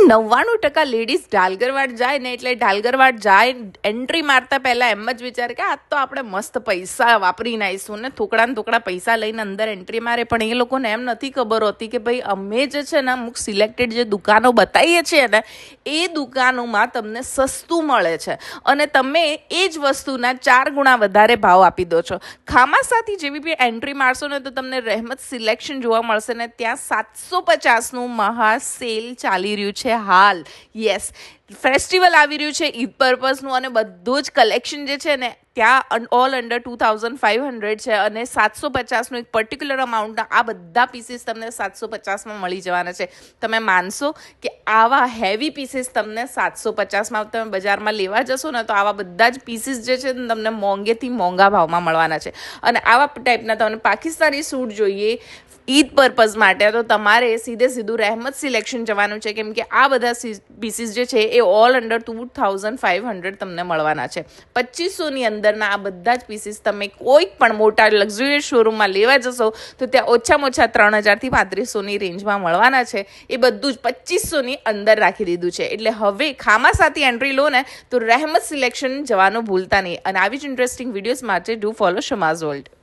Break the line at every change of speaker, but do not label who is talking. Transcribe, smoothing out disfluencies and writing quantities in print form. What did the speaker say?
99% ladies ઢાલગરવાડ જાય ને એટલે ઢાલગરવાડ જાય એન્ટ્રી મારતા પહેલાં એમ જ વિચારે કે આ તો આપણે મસ્ત પૈસા વાપરીને આવીશું ને થોકડા ને થોકડા પૈસા લઈને અંદર એન્ટ્રી મારે, પણ એ લોકોને એમ નથી ખબર હોતી કે ભાઈ અમે જે છે ને અમુક સિલેક્ટેડ જે દુકાનો બતાવીએ છીએ ને એ દુકાનોમાં તમને સસ્તું મળે છે અને તમે એ જ વસ્તુના 4 ગુણા વધારે ભાવ આપી દો છો. ખામાસાથી જેવી બી એન્ટ્રી મારશો ને તો તમને રહેમત સિલેક્શન જોવા મળશે ને ત્યાં 750નું મહા સેલ ચાલી રહ્યું છે હાલ. યસ, ફેસ્ટિવલ આવી રહ્યું છે ઈદ પર્પઝનું અને બધું જ કલેક્શન જે છે ને ત્યાં ઓલ અંડર 2500 છે અને 750નું એક પર્ટિક્યુલર અમાઉન્ટના આ બધા પીસીસ તમને 750માં મળી જવાના છે. તમે માનશો કે આવા હેવી પીસીસ તમને 750માં તમે બજારમાં લેવા જશો ને તો આવા બધા જ પીસીસ જે છે તમને મોંઘેથી મોંઘા ભાવમાં મળવાના છે. અને આવા ટાઈપના તમને પાકિસ્તાની સૂટ જોઈએ ઈદ પર્પઝ માટે તો તમારે સીધું રહેમત સિલેક્શન જવાનું છે, કેમ કે આ બધા પીસીસ જે છે એ ઓલ અંડર 2500 તમને મળવાના છે. 2500ની અંદરના આ બધા જ પીસીસ તમે કોઈ પણ મોટા લક્ઝુરિયસ શોરૂમમાં લેવા જશો તો ત્યાં ઓછામાં ઓછા 3000થી 3500ની રેન્જમાં મળવાના છે. એ બધું જ 2500ની અંદર રાખી દીધું છે. એટલે હવે ખામાસાથી એન્ટ્રી લો ને તો રહેમત સિલેક્શન જવાનું ભૂલતા નહીં. અને આવી જ ઇન્ટરેસ્ટિંગ વિડીયોઝ માટે ડુ ફોલો શમાઝ વર્લ્ડ.